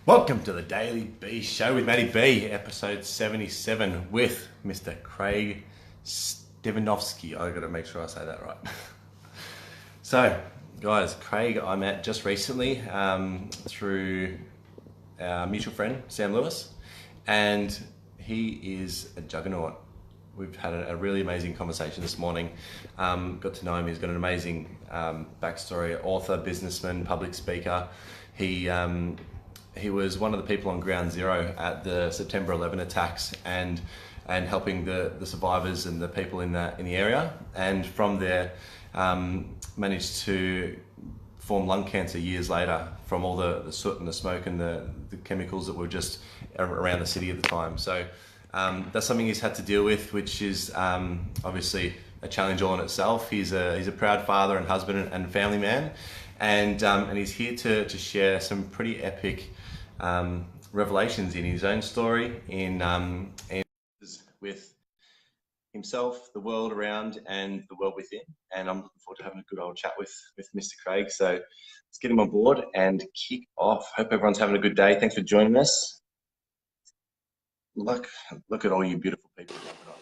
Welcome to the Daily B Show with Matty B, episode 77 with Mr. Craig Sotkovsky. I got to make sure I say that right. So, guys, Craig I met just recently through our mutual friend, Sam Lewis, and he is a juggernaut. We've had a really amazing conversation this morning. Got to know him. He's got an amazing backstory, author, businessman, public speaker. He was one of the people on ground zero at the September 11 attacks and helping the survivors and the people in the area. And from there, managed to form lung cancer years later from all the soot and the smoke and the chemicals that were just around the city at the time. So that's something he's had to deal with, which is obviously a challenge all in itself. He's a proud father and husband and family man, and he's here to share some pretty epic revelations in his own story, and with himself, the world around, and the world within. And I'm looking forward to having a good old chat with Mr. Craig. So let's get him on board and kick off. Hope everyone's having a good day. Thanks for joining us. Look at all you beautiful people jumping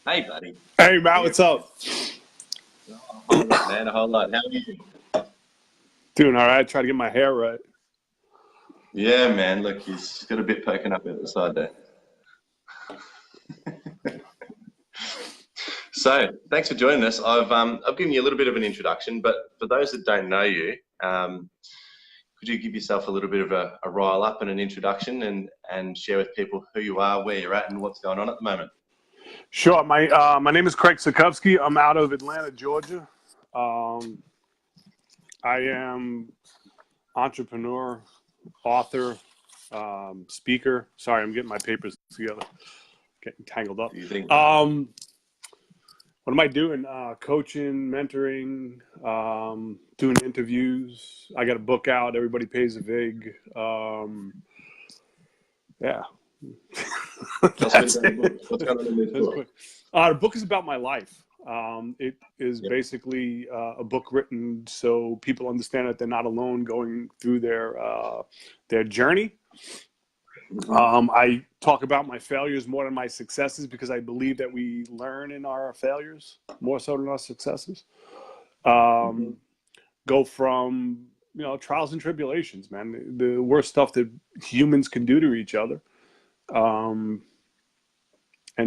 on. Hey, buddy. Hey, Matt, what's up? A whole lot, man. A whole lot. How are you? Doing all right. Trying to get my hair right. Yeah, man. Look, he's got a bit poking up at the side there. So, thanks for joining us. I've given you a little bit of an introduction, but for those that don't know you, could you give yourself a little bit of a rile up and an introduction and share with people who you are, where you're at, and what's going on at the moment? Sure. My name is Craig Sotkovsky. I'm out of Atlanta, Georgia. I am entrepreneur, author, speaker. Sorry, I'm getting my papers together. Getting tangled up. What am I doing? Coaching, mentoring, doing interviews. I got a book out. Everybody pays a vig. Yeah. What's going on in this book? The book is about my life. It is basically a book written so people understand that they're not alone going through their journey. I talk about my failures more than my successes because I believe that we learn in our failures more so than our successes. Go from trials and tribulations, man, the worst stuff that humans can do to each other, and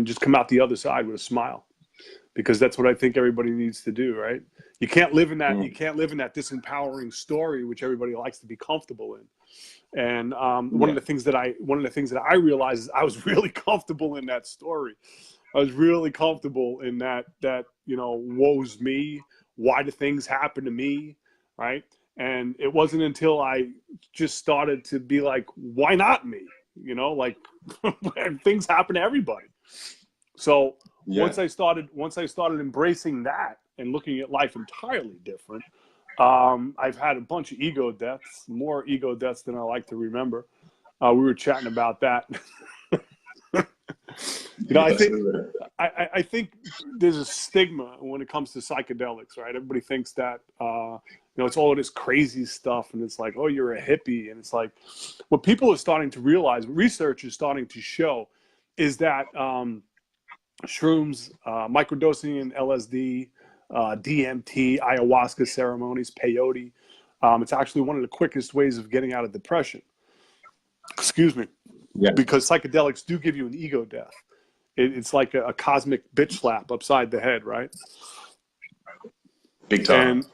just come out the other side with a smile, because that's what I think everybody needs to do, right? You can't live in that. You can't live in that disempowering story, which everybody likes to be comfortable in. And one of the things that I realized is I was really comfortable in that story. I was really comfortable in that woe's me. Why do things happen to me, right? And it wasn't until I just started to be like, why not me? Like things happen to everybody. So once I started embracing that and looking at life entirely different, I've had a bunch of ego deaths, more ego deaths than I like to remember. We were chatting about that. I think there's a stigma when it comes to psychedelics, right? Everybody thinks that it's all of this crazy stuff, and it's like, oh, you're a hippie, and it's like, what people are starting to realize, research is starting to show, is that shrooms, microdosing in LSD, DMT, ayahuasca ceremonies, peyote. It's actually one of the quickest ways of getting out of depression. Excuse me. Yeah. Because psychedelics do give you an ego death. It's like a cosmic bitch slap upside the head, right? Big time. And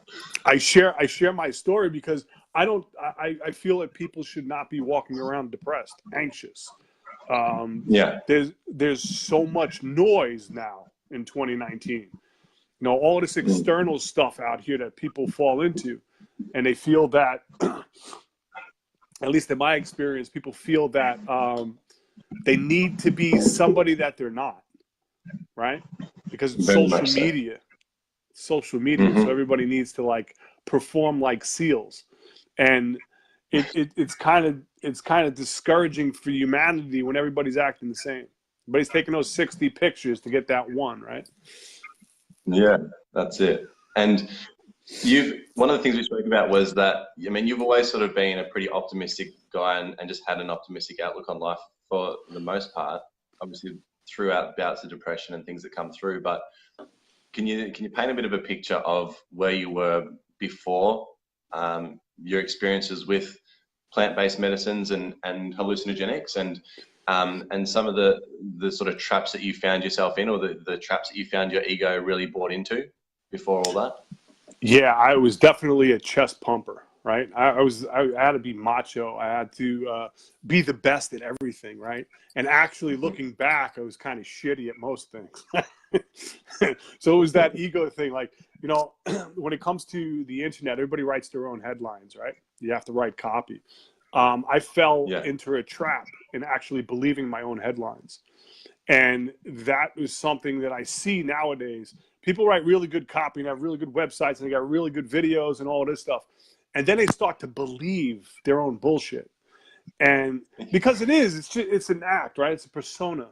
I share my story because I feel that people should not be walking around depressed, anxious. There's so much noise now in 2019. All this external stuff out here that people fall into, and they feel that, at least in my experience, people feel that they need to be somebody that they're not, right? Because it's social media. So everybody needs to like perform like SEALs, and it's kind of discouraging for humanity when everybody's acting the same. Everybody's taking those 60 pictures to get that one, right? Yeah, that's it. And One of the things we spoke about was that, I mean, you've always sort of been a pretty optimistic guy and just had an optimistic outlook on life for the most part, obviously throughout bouts of depression and things that come through. But can you paint a bit of a picture of where you were before your experiences with plant-based medicines and hallucinogenics, and some of the sort of traps that you found yourself in, or the traps that you found your ego really bought into before all that? Yeah, I was definitely a chest pumper, right? I had to be macho. I had to be the best at everything, right? And actually, looking back, I was kind of shitty at most things. So it was that ego thing. Like, you know, when it comes to the internet, everybody writes their own headlines, right? You have to write copy. I fell into a trap in actually believing my own headlines. And that was something that I see nowadays. People write really good copy and have really good websites and they got really good videos and all this stuff. And then they start to believe their own bullshit. And because it's an act, right? It's a persona,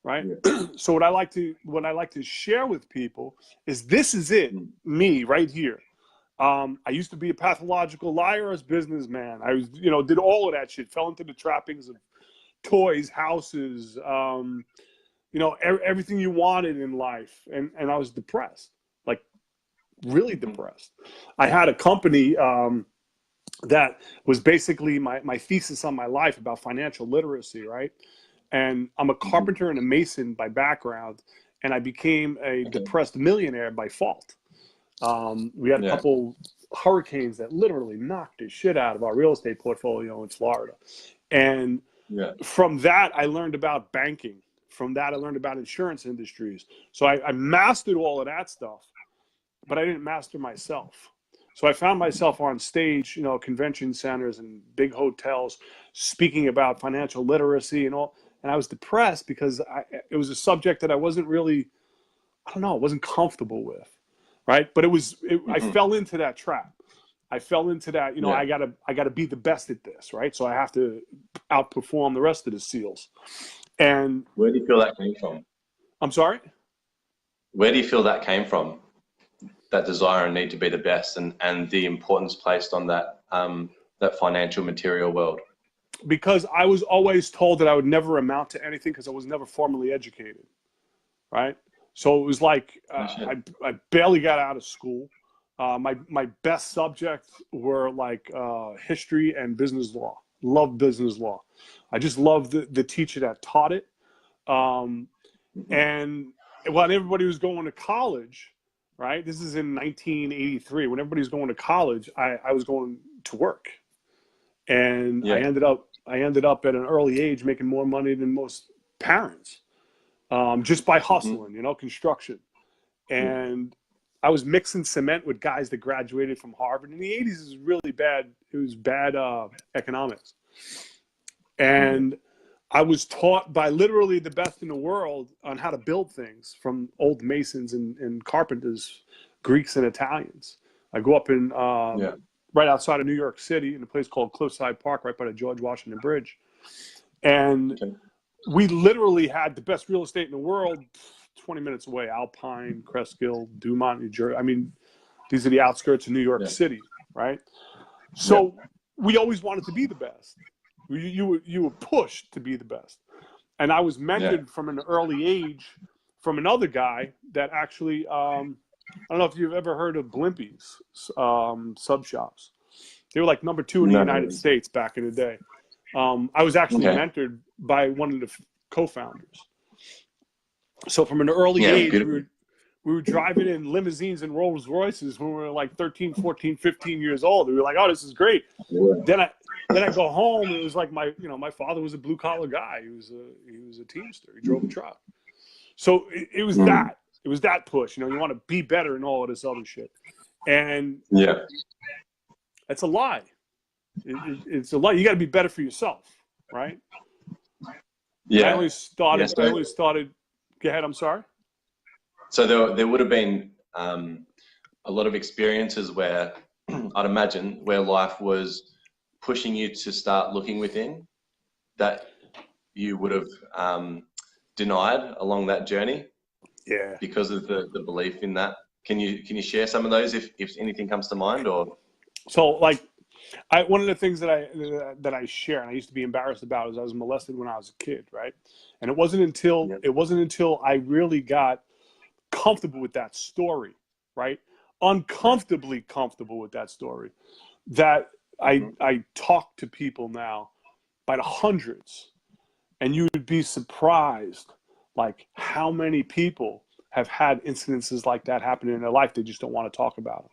right? Yeah. So what I like to share with people is this is it, me right here. I used to be a pathological liar as businessman. I was, you know, did all of that shit, fell into the trappings of toys, houses, you know, everything you wanted in life. And I was depressed, like really depressed. I had a company that was basically my thesis on my life about financial literacy, right? And I'm a carpenter and a mason by background, and I became a depressed millionaire by fault. We had a couple hurricanes that literally knocked the shit out of our real estate portfolio in Florida. And from that, I learned about banking. From that, I learned about insurance industries. So I mastered all of that stuff, but I didn't master myself. So I found myself on stage, you know, convention centers and big hotels, speaking about financial literacy and all. And I was depressed because it was a subject that I wasn't really, I don't know, I wasn't comfortable with, right? But I fell into that trap. I fell into that, you know, I gotta be the best at this, right? So I have to outperform the rest of the SEALs. And where do you feel that came from? I'm sorry? Where do you feel that came from? That desire and need to be the best, and the importance placed on that that financial material world? Because I was always told that I would never amount to anything because I was never formally educated, right? So it was like I barely got out of school. My best subjects were like history and business law. Loved business law. I just loved the teacher that taught it. And when everybody was going to college, right? This is in 1983. When everybody was going to college, I was going to work. And I ended up at an early age making more money than most parents, just by hustling, you know, construction. And I was mixing cement with guys that graduated from Harvard. In the 80s, it was really bad. It was bad economics. And I was taught by literally the best in the world on how to build things from old masons and carpenters, Greeks and Italians. I grew up in right outside of New York City in a place called Cliffside Park, right by the George Washington Bridge. And we literally had the best real estate in the world 20 minutes away: Alpine, Cresskill, Dumont, New Jersey. I mean, these are the outskirts of New York City, right? So we always wanted to be the best. You were pushed to be the best. And I was mentored from an early age from another guy that actually, I don't know if you've ever heard of Blimpies sub shops. They were like number 2 in the United States back in the day. I was actually mentored by one of the co-founders. So from an early age, we were driving in limousines and Rolls Royces when we were like 13, 14, 15 years old. We were like, oh, this is great. Then I go home. It was like my father was a blue collar guy. He was a teamster. He drove a truck. So it was that. It was that push. You know, you want to be better and all of this other shit. And that's a lie. It's a lie. You got to be better for yourself, right? I always started. Go ahead. I'm sorry. So there would have been a lot of experiences where I'd imagine where life was pushing you to start looking within, that you would have denied along that journey. Yeah. Because of the belief in that Can you share some of those if anything comes to mind? Or So like, one of the things that I share, and I used to be embarrassed about, is I was molested when I was a kid, right? And it wasn't until I really got comfortable with that story, right? Uncomfortably comfortable with that story, that I talk to people now by the hundreds, and you would be surprised like how many people have had incidences like that happen in their life. They just don't want to talk about them.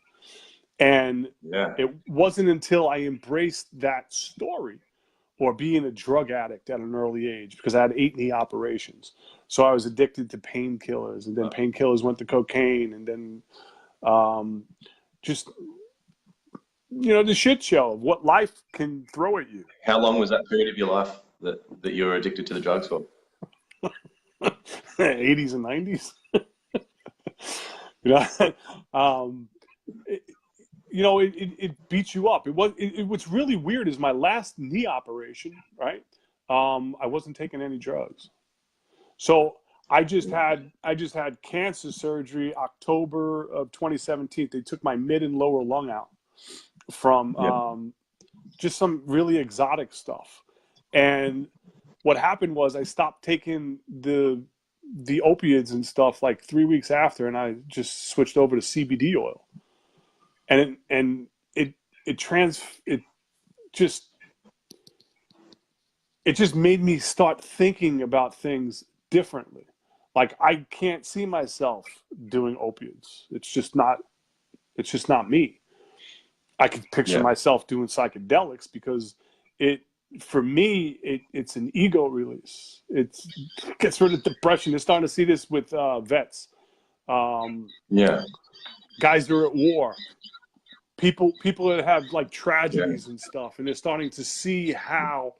And it wasn't until I embraced that story, or being a drug addict at an early age, because I had 8 knee operations. So I was addicted to painkillers, and then painkillers went to cocaine, and then just, the shit show of what life can throw at you. how long was that period of your life that you were addicted to the drugs for? 80s and 90s. It beats you up. What's really weird is my last knee operation, right? I wasn't taking any drugs. So I just had cancer surgery October of 2017. They took my mid and lower lung out from just some really exotic stuff. And what happened was I stopped taking the opiates and stuff like 3 weeks after, and I just switched over to CBD oil. And it just made me start thinking about things differently. Like, I can't see myself doing opiates. It's just not me. I could picture myself doing psychedelics, because for me, it's an ego release. It gets rid of depression. You're starting to see this with vets. Guys that are at war. People that have like tragedies and stuff, and they're starting to see how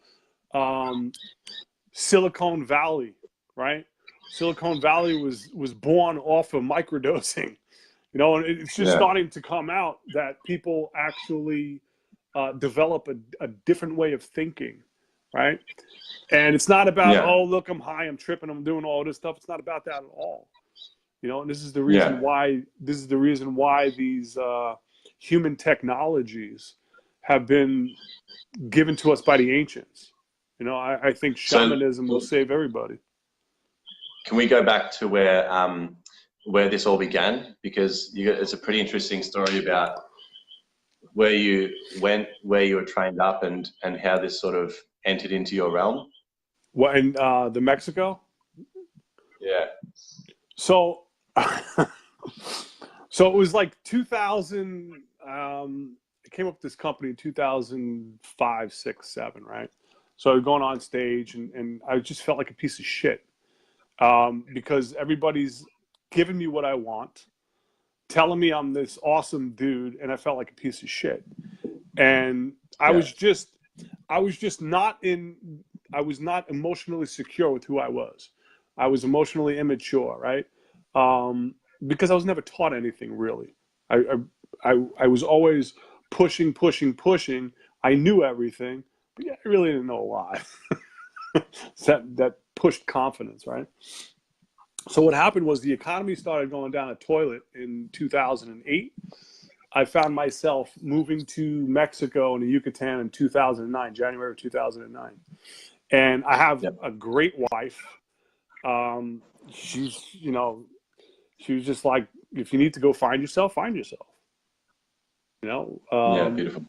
Silicon Valley, right? Silicon Valley was born off of microdosing, and it's just starting to come out that people actually develop a different way of thinking, right? And it's not about, oh, look, I'm high, I'm tripping, I'm doing all this stuff. It's not about that at all, and this is the reason why these human technologies have been given to us by the ancients. I think shamanism will save everybody. Can we go back to where this all began? Because it's a pretty interesting story about where you went, where you were trained up, and how this sort of entered into your realm. What, in the Mexico? Yeah. So, so it was like 2000. I came up with this company in 2005, 6, 7, right? So I was going on stage, and I just felt like a piece of shit, because everybody's giving me what I want, telling me I'm this awesome dude, and I felt like a piece of shit. And I was not emotionally secure with who I was. I was emotionally immature, right? Because I was never taught anything really. I was always pushing. I knew everything, but I really didn't know a lot. that pushed confidence, right? So what happened was the economy started going down a toilet in 2008. I found myself moving to Mexico and the Yucatan in 2009, January of 2009. And I have a great wife. She was just like, if you need to go find yourself, find yourself. Beautiful.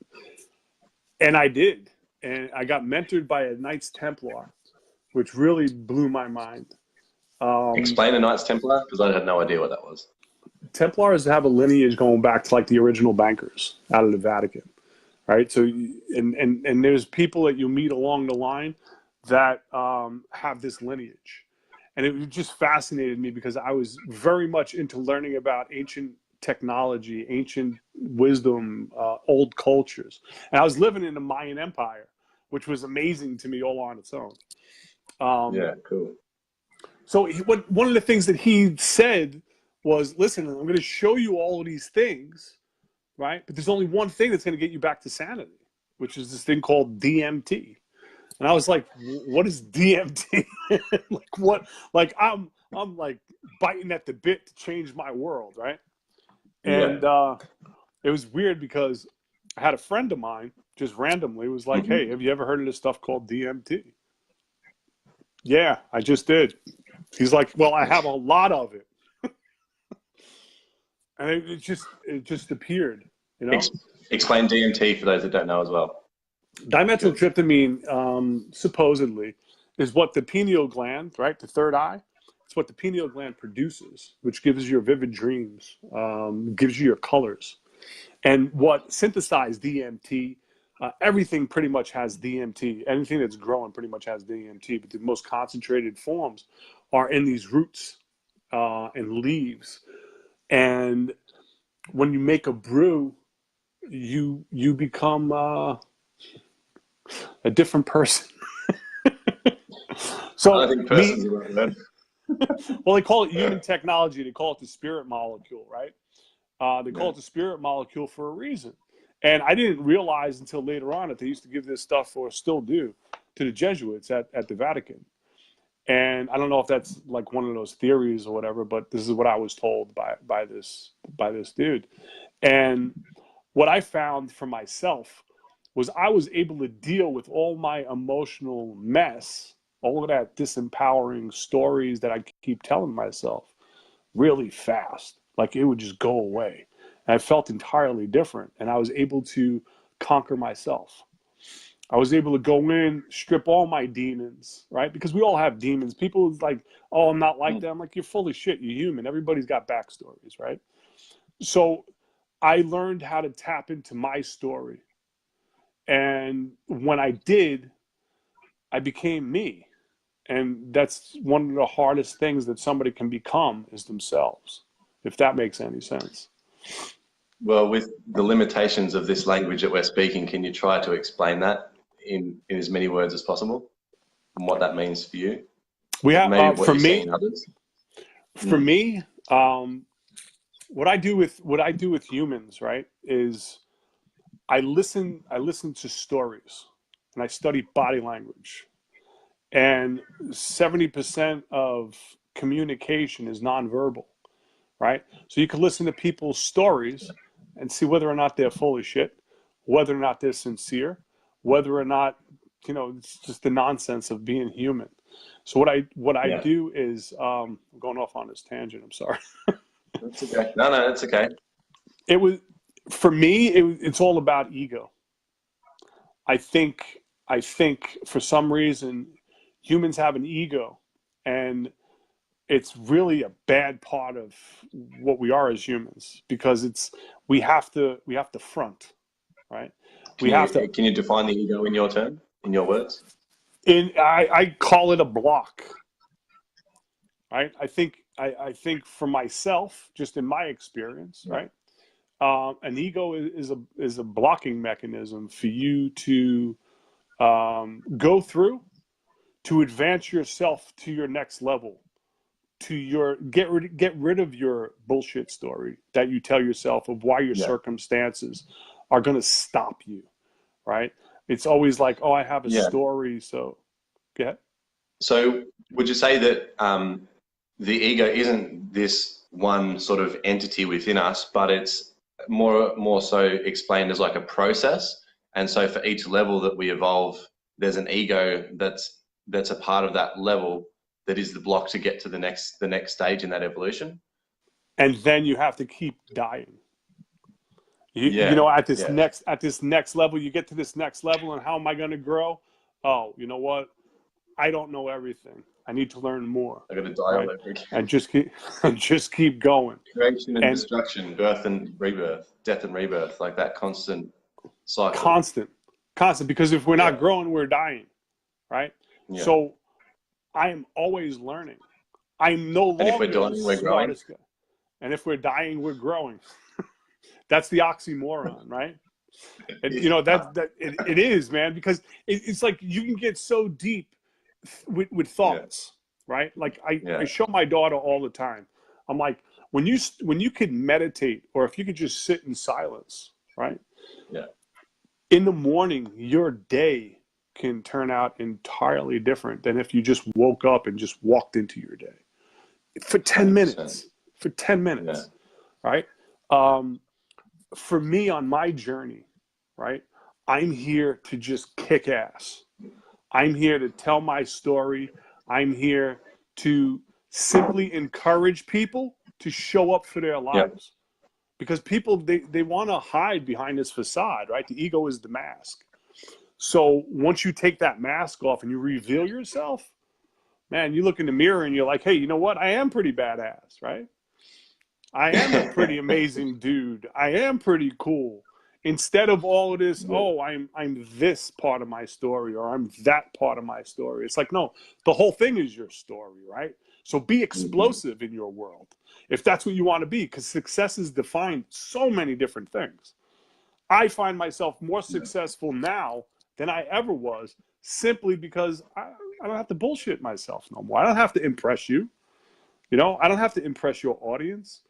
And I did. And I got mentored by a Knights Templar, which really blew my mind. Explain a Knights Templar, because I had no idea what that was. Templars have a lineage going back to like the original bankers out of the Vatican, right? So, and there's people that you meet along the line that have this lineage. And it just fascinated me, because I was very much into learning about ancient technology, ancient wisdom, old cultures. And I was living in the Mayan Empire, which was amazing to me all on its own. Cool. So one of the things that he said was, listen, I'm going to show you all of these things, right? But there's only one thing that's going to get you back to sanity, which is this thing called DMT. And I was like, what is DMT? Like, what? Like, I'm like biting at the bit to change my world, right? And it was weird because I had a friend of mine just randomly was like, "Hey, have you ever heard of this stuff called DMT?" Yeah, I just did. He's like, "Well, I have a lot of it." And it just appeared, you know. Explain DMT for those that don't know as well. Dimethyltryptamine, supposedly, is what the pineal gland, right, the third eye, it's what the pineal gland produces, which gives you your vivid dreams, gives you your colors. And what synthesized DMT, everything pretty much has DMT. Anything that's growing pretty much has DMT, but the most concentrated forms are in these roots and leaves. And when you make a brew, you become a different person. So I think person's the right word. well, they call it human technology. They call it the spirit molecule, right? They call it the spirit molecule for a reason. And I didn't realize until later on that they used to give this stuff, or still do, to the Jesuits at the Vatican. And I don't know if that's like one of those theories or whatever, but this is what I was told by this dude. And what I found for myself was I was able to deal with all my emotional mess, all of that disempowering stories that I keep telling myself really fast. Like it would just go away. And I felt entirely different. And I was able to conquer myself. I was able to go in, strip all my demons, right? Because we all have demons. People like, oh, I'm not like that. I'm like, you're full of shit. You're human. Everybody's got backstories, right? So I learned how to tap into my story. And when I did, I became me. And that's one of the hardest things that somebody can become is themselves, if that makes any sense. Well, with the limitations of this language that we're speaking, can you try to explain that in as many words as possible and what that means for you? We have, maybe what for you see me, in others. for me, what I do with humans, right, is I listen to stories and I study body language. And 70% of communication is nonverbal, right? So you can listen to people's stories and see whether or not they're full of shit, whether or not they're sincere, whether or not, you know, it's just the nonsense of being human. So what I do is, I'm going off on this tangent, I'm sorry. That's okay. No, that's okay. It was, for me, it's all about ego. I think for some reason, humans have an ego, and it's really a bad part of what we are as humans, because we have to front, right? Can you define the ego in your term, in your words? I call it a block, right? I think for myself, just in my experience, right? An ego is a blocking mechanism for you to go through to advance yourself to your next level, to get rid of your bullshit story that you tell yourself of why your circumstances are going to stop you, right? It's always like, oh, I have a story, so get. So would you say that the ego isn't this one sort of entity within us, but it's more so explained as like a process? And so for each level that we evolve, there's an ego that's a part of that level that is the block to get to the next stage in that evolution. And then you have to keep dying. You know, at this next level, you get to this next level, and how am I going to grow? Oh, you know what? I don't know everything. I need to learn more. I got to die all over again. And just keep going. Creation and destruction, birth and rebirth, death and rebirth, like that constant cycle. Constant. Because if we're not growing, we're dying, right? Yeah. So I am always learning. I'm no longer. And if we're dying, we're growing. And if we're dying, we're growing. That's the oxymoron, right? And, you know, it is, man, because it's like you can get so deep with thoughts, right? Like I show my daughter all the time. I'm like, when you could meditate, or if you could just sit in silence, right? Yeah. In the morning, your day can turn out entirely different than if you just woke up and just walked into your day for 10 minutes. For 10 minutes, right? Um, for me on my journey, right? I'm here to just kick ass. I'm here to tell my story. I'm here to simply encourage people to show up for their Yep. lives. Because people, they want to hide behind this facade, right? The ego is the mask. So once you take that mask off and you reveal yourself, man, you look in the mirror and you're like, hey, you know what? I am pretty badass, right? I am a pretty amazing dude. I am pretty cool. Instead of all of this, oh, I'm this part of my story or I'm that part of my story. It's like, no, the whole thing is your story, right? So be explosive in your world if that's what you want to be, because success is defined so many different things. I find myself more successful now than I ever was simply because I don't have to bullshit myself no more. I don't have to impress you. You know, I don't have to impress your audience.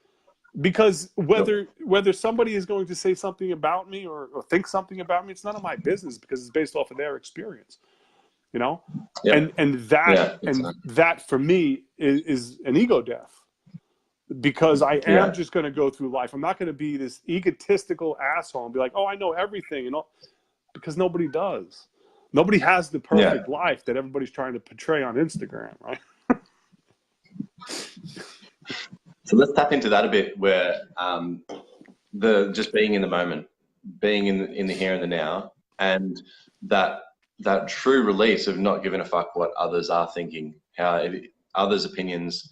Because whether somebody is going to say something about me or think something about me, it's none of my business because it's based off of their experience, you know. Yep. And that for me is an ego death, because I am just going to go through life. I'm not going to be this egotistical asshole and be like, oh, I know everything, and all, because nobody does. Nobody has the perfect life that everybody's trying to portray on Instagram, right? So let's tap into that a bit, where the just being in the moment, being in the here and the now, and that true release of not giving a fuck what others are thinking, how others' opinions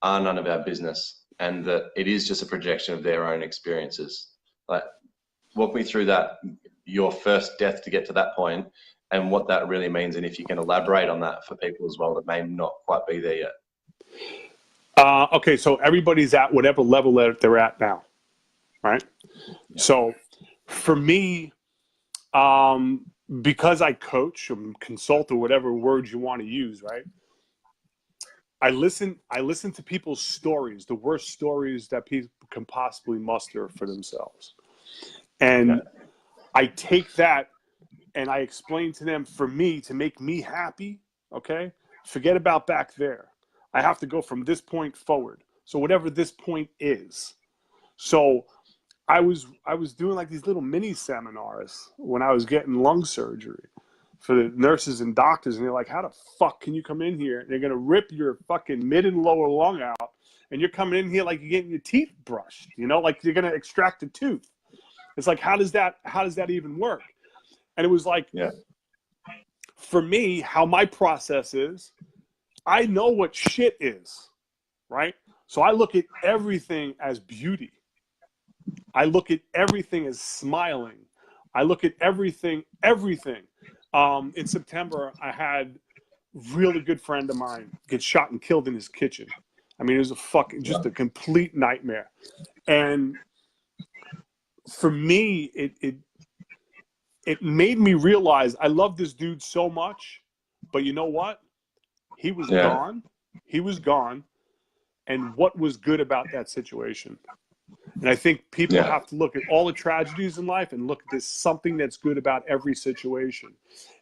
are none of our business, and that it is just a projection of their own experiences. Like, walk me through that, your first death to get to that point, and what that really means, and if you can elaborate on that for people as well that may not quite be there yet. Okay, so everybody's at whatever level that they're at now, right? Yeah. So for me, because I coach or consult or whatever words you want to use, right? I listen to people's stories, the worst stories that people can possibly muster for themselves. And I take that and I explain to them, for me, to make me happy, okay? Forget about back there. I have to go from this point forward. So whatever this point is. So I was doing like these little mini seminars when I was getting lung surgery for the nurses and doctors, and they're like, how the fuck can you come in here and they're gonna rip your fucking mid and lower lung out, and you're coming in here like you're getting your teeth brushed, you know, like you're gonna extract a tooth. It's like, how does that even work? And it was like, for me, how my process is, I know what shit is, right? So I look at everything as beauty. I look at everything as smiling. I look at everything. In September, I had a really good friend of mine get shot and killed in his kitchen. I mean, it was just a complete nightmare. And for me, it made me realize I love this dude so much, but you know what? He was gone. He was gone. And what was good about that situation? And I think people have to look at all the tragedies in life and look at this something that's good about every situation.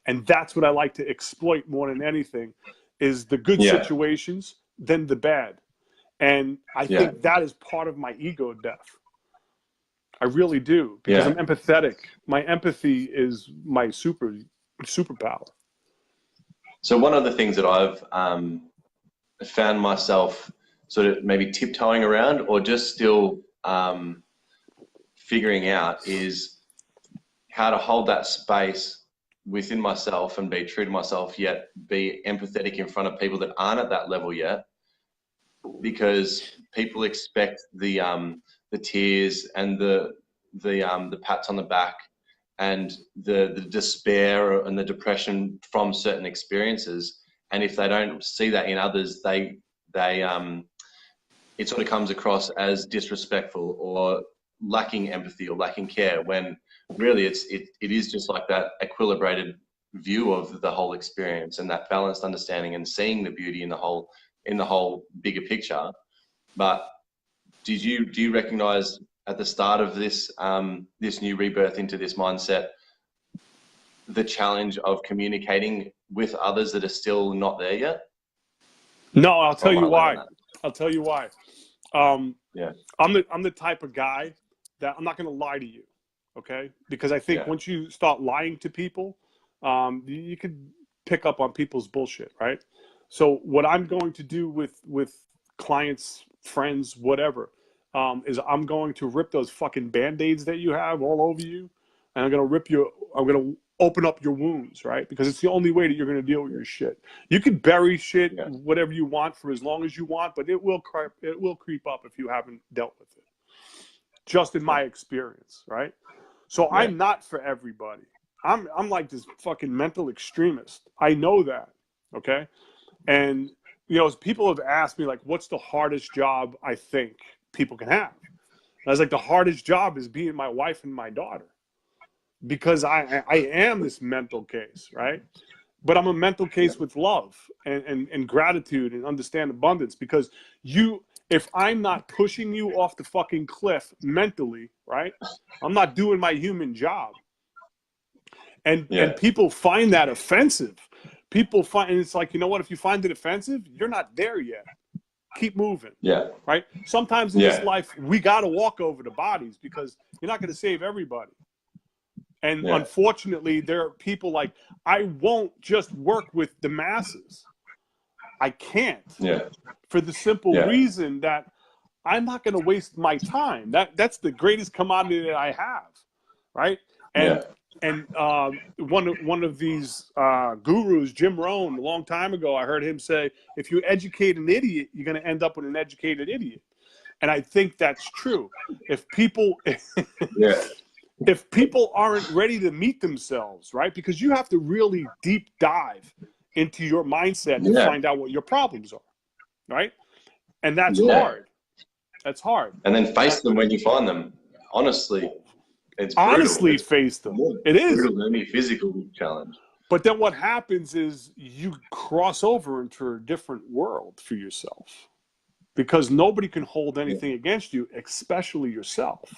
And that's what I like to exploit more than anything, is the good situations than the bad. And I think that is part of my ego death. I really do, because I'm empathetic. My empathy is my superpower. So one of the things that I've found myself sort of maybe tiptoeing around or just still figuring out is how to hold that space within myself and be true to myself, yet be empathetic in front of people that aren't at that level yet, because people expect the tears and the pats on the back and the despair and the depression from certain experiences. And if they don't see that in others, it sort of comes across as disrespectful or lacking empathy or lacking care, when really it is just like that equilibrated view of the whole experience and that balanced understanding and seeing the beauty in the whole bigger picture. But do you recognize at the start of this this new rebirth into this mindset, the challenge of communicating with others that are still not there yet? No, I'll tell you why. I'm the type of guy that I'm not going to lie to you, okay? Because I think Yeah. once you start lying to people, you could pick up on people's bullshit, right? So what I'm going to do with clients, friends, whatever, is I'm going to rip those fucking Band-Aids that you have all over you, and I'm going to open up your wounds, right? Because it's the only way that you're going to deal with your shit. You can bury shit, Yeah. whatever you want for as long as you want, but it will creep up if you haven't dealt with it. Just in my experience, right? So Yeah. I'm not for everybody. I'm like this fucking mental extremist. I know that, okay? And people have asked me, like, what's the hardest job I think people can have? And I was like, the hardest job is being my wife and my daughter, because I am this mental case, right? But I'm a mental case with love and gratitude and understand abundance, because if I'm not pushing you off the fucking cliff mentally, right? I'm not doing my human job. And people find that offensive. People find, and it's like, you know what? If you find it offensive, you're not there yet. Keep moving. Yeah. Right? Sometimes in this life, we got to walk over the bodies, because you're not going to save everybody. And unfortunately, there are people like, I won't just work with the masses. I can't. For the simple reason that I'm not going to waste my time. That's the greatest commodity that I have, right? And one of these gurus, Jim Rohn, a long time ago, I heard him say, if you educate an idiot, you're going to end up with an educated idiot. And I think that's true. If people if people aren't ready to meet themselves, right? Because you have to really deep dive into your mindset to find out what your problems are, right? And that's hard. That's hard. And then face them when you find them. Honestly, it's brutal. Honestly, face them. It is brutal than any physical challenge. But then what happens is you cross over into a different world for yourself, because nobody can hold anything against you, especially yourself.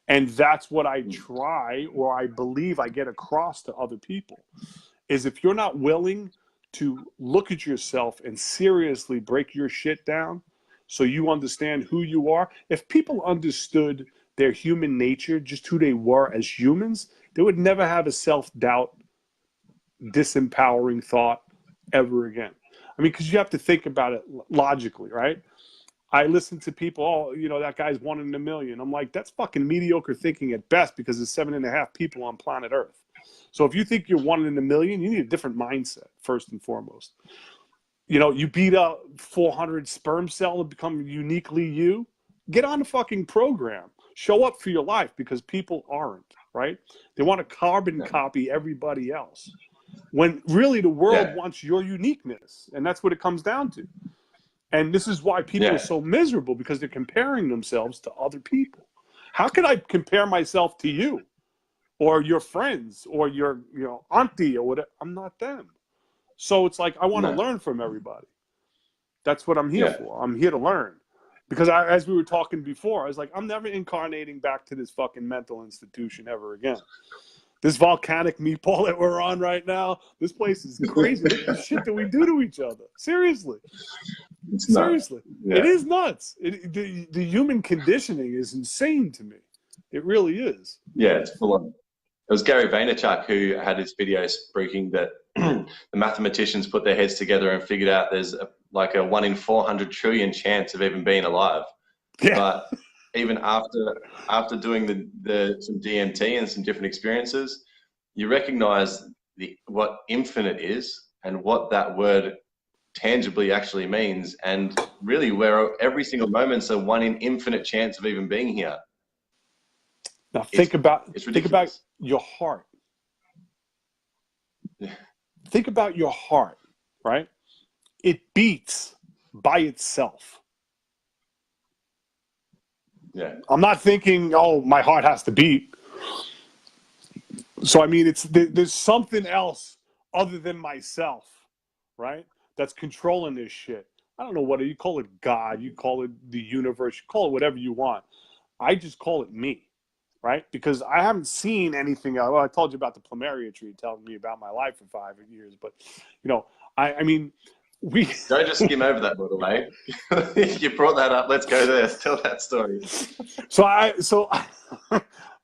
And that's what I try, or I believe I get across to other people, is if you're not willing to look at yourself and seriously break your shit down so you understand who you are. If people understood their human nature, just who they were as humans, they would never have a self-doubt, disempowering thought ever again. I mean, because you have to think about it logically, right? I listen to people, that guy's 1 in a million. I'm like, that's fucking mediocre thinking at best, because there's 7.5 people on planet Earth. So if you think you're 1 in a million, you need a different mindset, first and foremost. You beat a 400 sperm cell to become uniquely you. Get on the fucking program. Show up for your life, because people aren't, right? They want to carbon copy everybody else, when really the world wants your uniqueness. And that's what it comes down to. And this is why people are so miserable, because they're comparing themselves to other people. How can I compare myself to you or your friends or your auntie or whatever? I'm not them. So it's like, I want to learn from everybody. That's what I'm here for. I'm here to learn. Because as we were talking before, I was like, I'm never incarnating back to this fucking mental institution ever again. This volcanic meatball that we're on right now, this place is crazy. Look at the shit that we do to each other. Seriously. Seriously. It is nuts. The human conditioning is insane to me. It really is. Yeah, it's full on. It was Gary Vaynerchuk who had his video speaking that the mathematicians put their heads together and figured out there's a 1 in 400 trillion chance of even being alive. Yeah. But even after doing some DMT and some different experiences, you recognize what infinite is and what that word tangibly actually means, and really where every single moment's a 1 in infinite chance of even being here. Now think about your heart. Yeah. Think about your heart, right? It beats by itself. Yeah. I'm not thinking, oh, my heart has to beat. So I mean, there's something else other than myself, right? That's controlling this shit. I don't know what you call it, God, you call it the universe, you call it whatever you want. I just call it me. Right? Because I haven't seen anything else. Well, I told you about the plumeria tree telling me about my life for 5 years. But, I mean, we Don't just skim over that, by the way. You brought that up. Let's go there. Tell that story.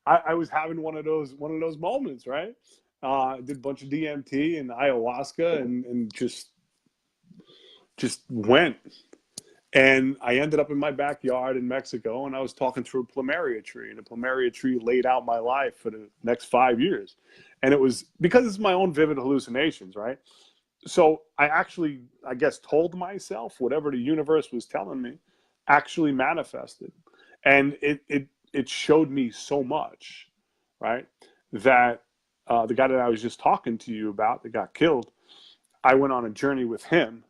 I was having one of those moments, right? I did a bunch of DMT and ayahuasca and just went. And I ended up in my backyard in Mexico, and I was talking through a plumeria tree, and the plumeria tree laid out my life for the next 5 years. And it was because it's my own vivid hallucinations, right? So I actually, I guess, told myself whatever the universe was telling me actually manifested. And it showed me so much, right? That the guy that I was just talking to you about that got killed, I went on a journey with him,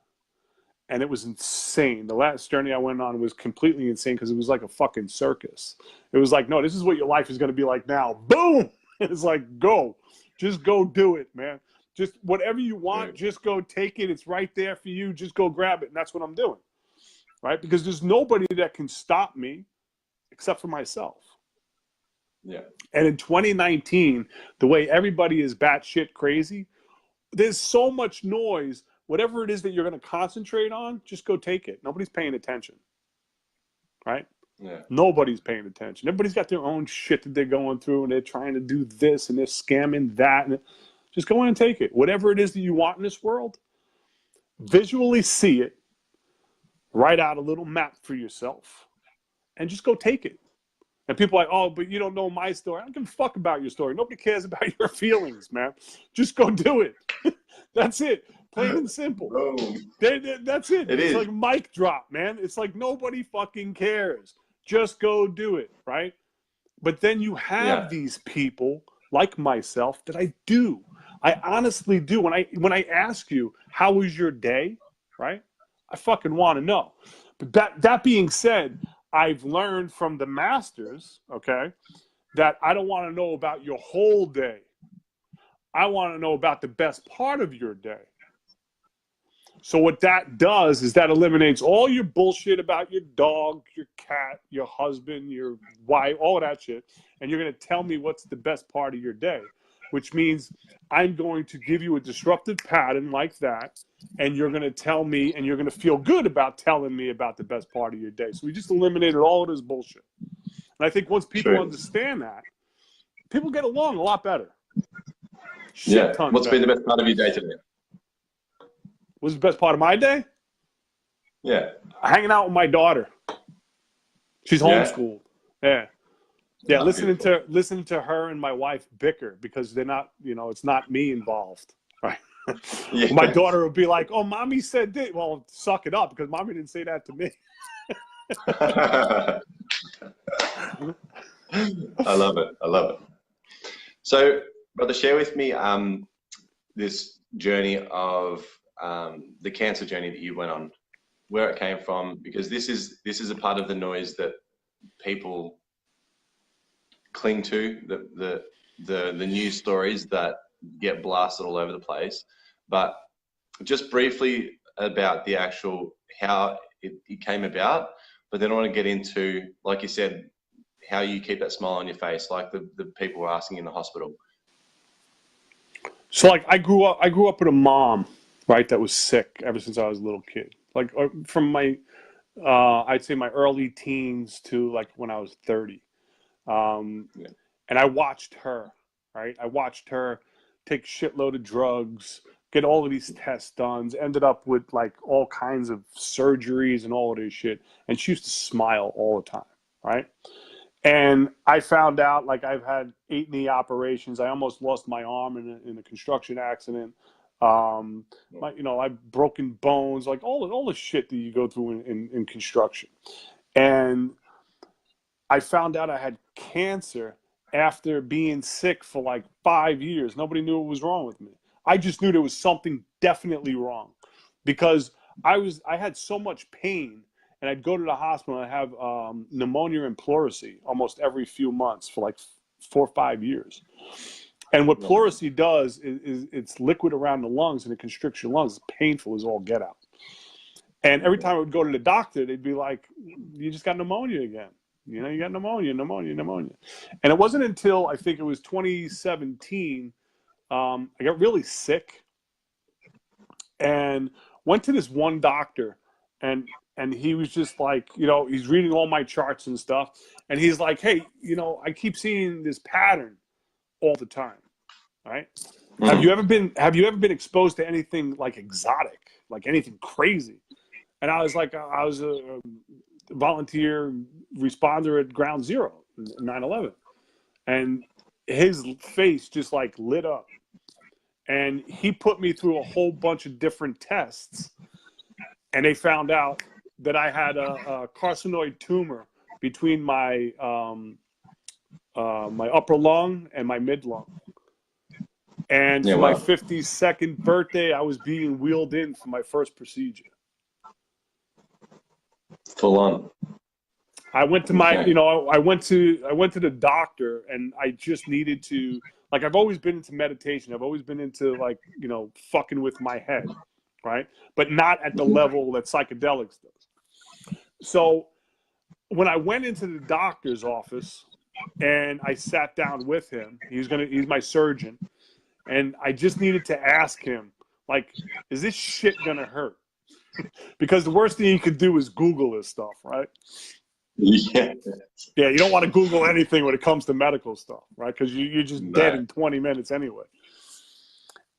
and it was insane. The last journey I went on was completely insane because it was like a fucking circus. It was like, no, this is what your life is going to be like now. Boom! It's like, go. Just go do it, man. Just whatever you want, just go take it. It's right there for you. Just go grab it. And that's what I'm doing, right? Because there's nobody that can stop me except for myself. Yeah. And in 2019, the way everybody is batshit crazy, there's so much noise. Whatever it is that you're going to concentrate on, just go take it. Nobody's paying attention, right? Yeah. Nobody's paying attention. Everybody's got their own shit that they're going through, and they're trying to do this, and they're scamming that. And just go in and take it. Whatever it is that you want in this world, visually see it, write out a little map for yourself, and just go take it. And people are like, oh, but you don't know my story. I don't give a fuck about your story. Nobody cares about your feelings, man. Just go do it. That's it. Plain and simple. That's it. It's like mic drop, man. It's like nobody fucking cares. Just go do it, right? But then you have these people like myself that I do. I honestly do. When I ask you, how was your day, right? I fucking want to know. But that being said, I've learned from the masters, okay, that I don't want to know about your whole day. I want to know about the best part of your day. So what that does is that eliminates all your bullshit about your dog, your cat, your husband, your wife, all of that shit. And you're going to tell me what's the best part of your day, which means I'm going to give you a disruptive pattern like that. And you're going to tell me, and you're going to feel good about telling me about the best part of your day. So we just eliminated all of this bullshit. And I think once people understand that, people get along a lot better. What's been the best part of your day today? What's the best part of my day? Yeah. Hanging out with my daughter. She's homeschooled. Yeah. Yeah, listening to her and my wife bicker because they're not, it's not me involved. Right. Yeah. My daughter will be like, oh, mommy said this. Well, suck it up because mommy didn't say that to me. I love it. I love it. So, brother, share with me this journey of the cancer journey that you went on, where it came from, because this is a part of the noise that people cling to, the news stories that get blasted all over the place. But just briefly about the actual how it came about, but then I want to get into, like you said, how you keep that smile on your face, like the people were asking in the hospital. So like I grew up with a mom, right, that was sick ever since I was a little kid. Like from my I'd say my early teens to like when I was 30. And I watched her, right? I watched her take shitload of drugs, get all of these tests done, ended up with like all kinds of surgeries and all of this shit. And she used to smile all the time, right? And I found out, like, I've had 8 knee operations. I almost lost my arm in a construction accident. I've broken bones, like all the shit that you go through in construction. And I found out I had cancer after being sick for like 5 years. Nobody knew what was wrong with me. I just knew there was something definitely wrong because I had so much pain. And I'd go to the hospital and I'd have pneumonia and pleurisy almost every few months for like 4 or 5 years. And what pleurisy does is it's liquid around the lungs and it constricts your lungs. It's painful as all get out. And every time I would go to the doctor, they'd be like, you just got pneumonia again. You got pneumonia. And it wasn't until I think it was 2017, I got really sick. And went to this one doctor, and he was just like, you know, he's reading all my charts and stuff, and he's like, hey, you know, I keep seeing this pattern all the time, right? Have you ever been exposed to anything like exotic, like anything crazy? And I was like, I was a volunteer responder at Ground Zero, 9/11, and his face just like lit up, and he put me through a whole bunch of different tests, and they found out that I had a carcinoid tumor between my my upper lung and my mid lung. And for my 52nd birthday, I was being wheeled in for my first procedure. Full on. I went to my, you know, I went to the doctor, and I just needed to, like, I've always been into meditation. I've always been into, like, you know, fucking with my head, right? But not at the level that psychedelics does. So when I went into the doctor's office and I sat down with him, he's my surgeon. And I just needed to ask him, like, is this shit gonna hurt? Because the worst thing you could do is Google this stuff, right? Yeah. Yeah, you don't want to Google anything when it comes to medical stuff, right? Because you're just dead in 20 minutes anyway.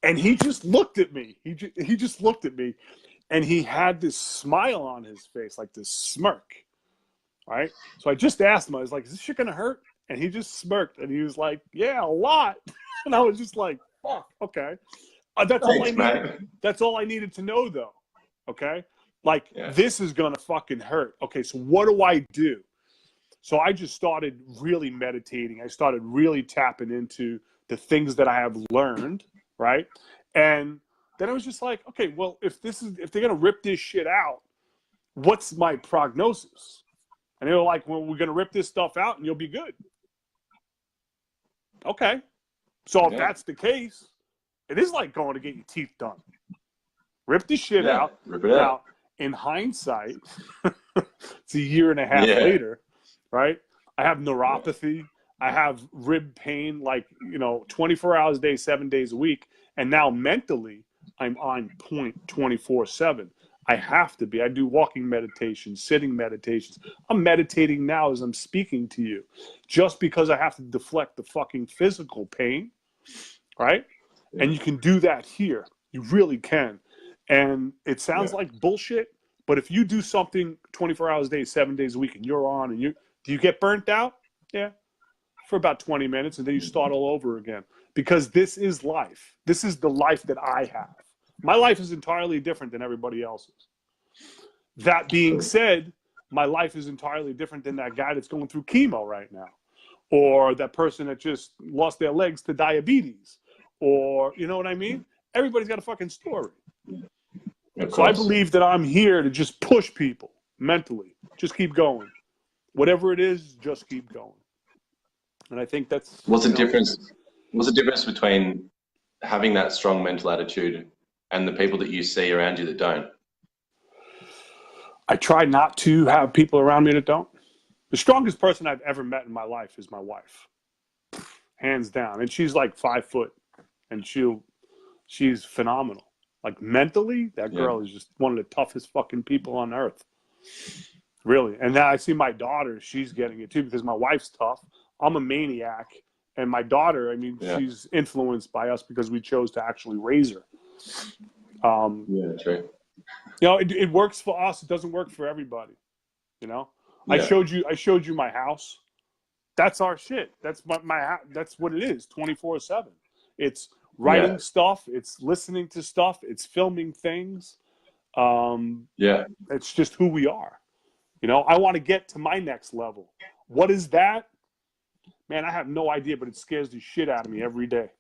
And he just looked at me. He just looked at me, and he had this smile on his face, like this smirk, right? So I just asked him, I was like, is this shit gonna hurt? And he just smirked, and he was like, yeah, a lot. And I was just like, fuck, okay. That's all I needed. That's all I needed to know, though. Okay, like this is gonna fucking hurt. Okay, so what do I do? So I just started really meditating. I started really tapping into the things that I have learned, right? And then I was just like, okay, well, if they're gonna rip this shit out, what's my prognosis? And they were like, well, we're gonna rip this stuff out, and you'll be good. Okay. So if that's the case, it is like going to get your teeth done. Rip the shit out. Rip it out. Now, in hindsight, it's a year and a half later, right? I have neuropathy. I have rib pain, like, you know, 24 hours a day, 7 days a week. And now mentally, I'm on point 24/7. I have to be. I do walking meditations, sitting meditations. I'm meditating now as I'm speaking to you, just because I have to deflect the fucking physical pain, right? Yeah. And you can do that here. You really can. And it sounds like bullshit, but if you do something 24 hours a day, 7 days a week, and you're on, and do you get burnt out? Yeah, for about 20 minutes, and then you start all over again. Because this is life. This is the life that I have. My life is entirely different than everybody else's. That being said, my life is entirely different than that guy that's going through chemo right now, or that person that just lost their legs to diabetes, or, you know what I mean? Everybody's got a fucking story. So I believe that I'm here to just push people mentally. Just keep going. Whatever it is, just keep going. And I think that's... What's the difference between having that strong mental attitude and the people that you see around you that don't? I try not to have people around me that don't. The strongest person I've ever met in my life is my wife. Hands down. And she's like 5 foot. And she's phenomenal. Like, mentally, that girl is just one of the toughest fucking people on earth. Really. And now I see my daughter, she's getting it too, because my wife's tough. I'm a maniac. And my daughter, I mean, she's influenced by us because we chose to actually raise her. True. You know, it works for us. It doesn't work for everybody. You know? I showed you my house. That's our shit. That's my that's what it is, 24/7. It's writing stuff, it's listening to stuff, it's filming things. It's just who we are. You know, I want to get to my next level. What is that? Man, I have no idea, but it scares the shit out of me every day.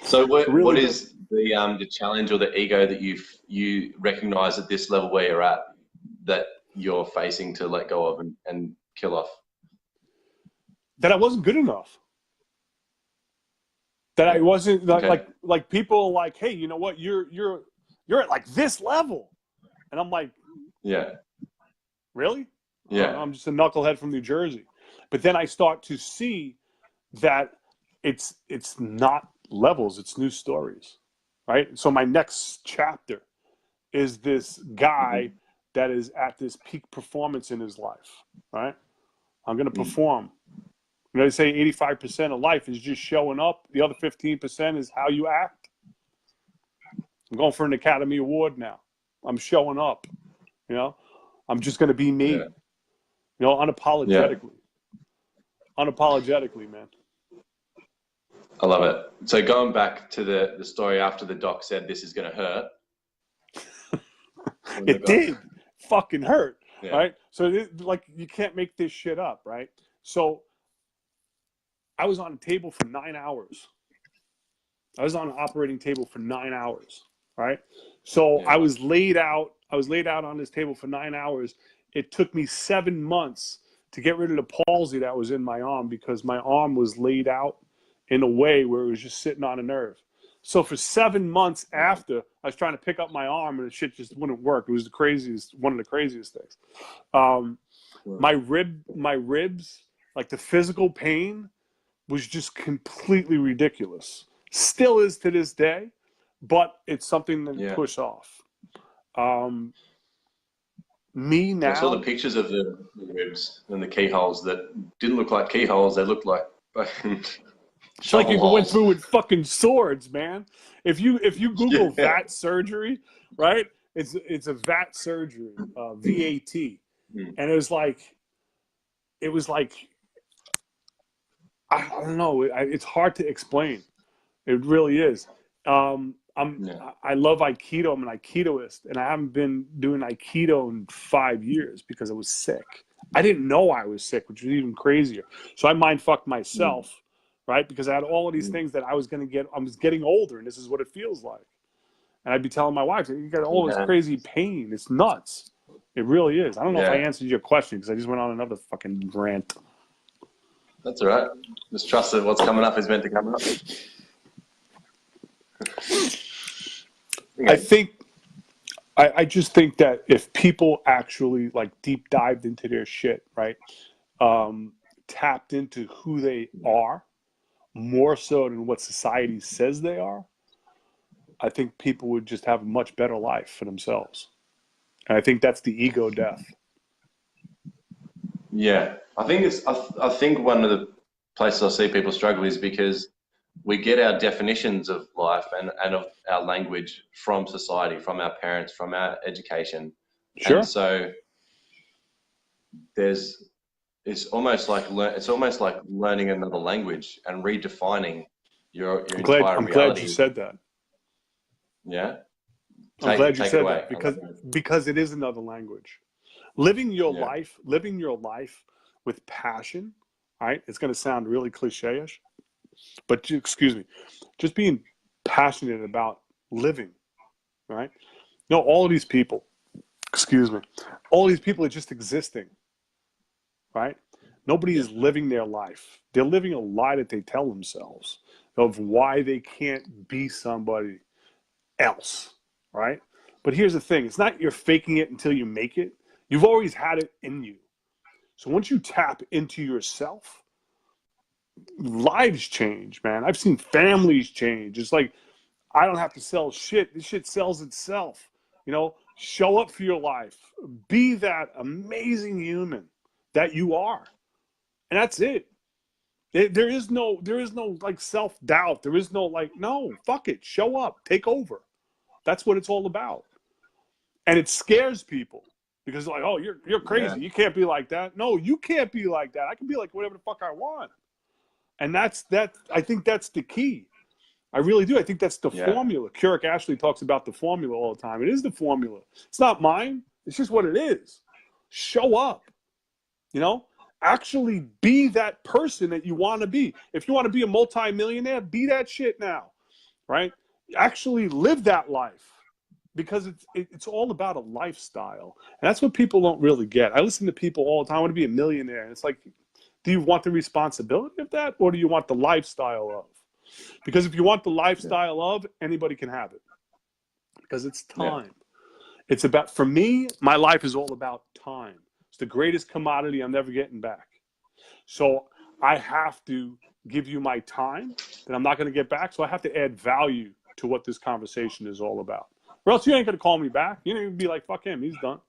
So what is the challenge or the ego that you recognize at this level where you're at that you're facing to let go of and kill off? That I wasn't good enough. That I wasn't like people are like, hey, you know what? You're at like this level, and I'm like, really? Yeah, I'm just a knucklehead from New Jersey. But then I start to see that it's not levels, it's new stories, right? So my next chapter is this guy that is at this peak performance in his life, right? I'm going to perform. You know, they say 85% of life is just showing up. The other 15% is how you act. I'm going for an Academy Award now. I'm showing up, you know? I'm just going to be me, you know, unapologetically. Unapologetically, man. I love it. So going back to the story after the doc said this is going to hurt. It did fucking hurt, right? So like, you can't make this shit up, right? So I was on a table for 9 hours. I was on an operating table for 9 hours, right? So I was laid out. I was laid out on this table for 9 hours. It took me 7 months to get rid of the palsy that was in my arm because my arm was laid out in a way where it was just sitting on a nerve. So for 7 months after, I was trying to pick up my arm and the shit just wouldn't work. It was the craziest, one of the craziest things. My ribs, like the physical pain was just completely ridiculous. Still is to this day, but it's something to push off. Me now. I saw the pictures of the ribs and the keyholes that didn't look like keyholes. They looked like it's like you went through with fucking swords, man. If you Google VAT surgery, right? It's a VAT surgery, VAT, and it was like I don't know. It's hard to explain. It really is. I love Aikido. I'm an Aikidoist, and I haven't been doing Aikido in 5 years because I was sick. I didn't know I was sick, which was even crazier. So I mind fucked myself, right? Because I had all of these things that I was going to get. I was getting older, and this is what it feels like. And I'd be telling my wife, "You got all this crazy pain. It's nuts. It really is." I don't know if I answered your question because I just went on another fucking rant. That's all right. Just trust that what's coming up is meant to come up. I just think that if people actually like deep dived into their shit, right, tapped into who they are more so than what society says they are, I think people would just have a much better life for themselves. And I think that's the ego death. Yeah, I think one of the places I see people struggle is because we get our definitions of life and of our language from society, from our parents, from our education. Sure. And so it's almost like learning another language and redefining your entire reality. I'm glad you said that. Yeah. I'm glad you said that because it is another language. Living your life with passion, right? It's going to sound really cliche-ish, but excuse me, just being passionate about living, right? No, all of these people, all these people are just existing, right? Nobody is living their life. They're living a lie that they tell themselves of why they can't be somebody else, right? But here's the thing. It's not you're faking it until you make it. You've always had it in you. So once you tap into yourself, lives change, man. I've seen families change. It's like, I don't have to sell shit. This shit sells itself. You know, show up for your life. Be that amazing human that you are. And that's it. There is no like self-doubt. There is no like, no, fuck it. Show up. Take over. That's what it's all about. And it scares people because like, oh, you're crazy. Yeah. You can't be like that. No, you can't be like that. I can be like whatever the fuck I want. And that's I think that's the key. I really do. I think that's the formula. Keurig Ashley talks about the formula all the time. It is the formula. It's not mine. It's just what it is. Show up. You know? Actually be that person that you want to be. If you want to be a multimillionaire, be that shit now. Right? Actually live that life. Because it's all about a lifestyle. And that's what people don't really get. I listen to people all the time. I want to be a millionaire. And it's like, do you want the responsibility of that? Or do you want the lifestyle of? Because if you want the lifestyle of, anybody can have it. Because it's time. It's about, for me, my life is all about time. It's the greatest commodity I'm never getting back. So I have to give you my time that I'm not going to get back. So I have to add value to what this conversation is all about. Or else you ain't gonna call me back. You know, you'd be like, fuck him, he's done.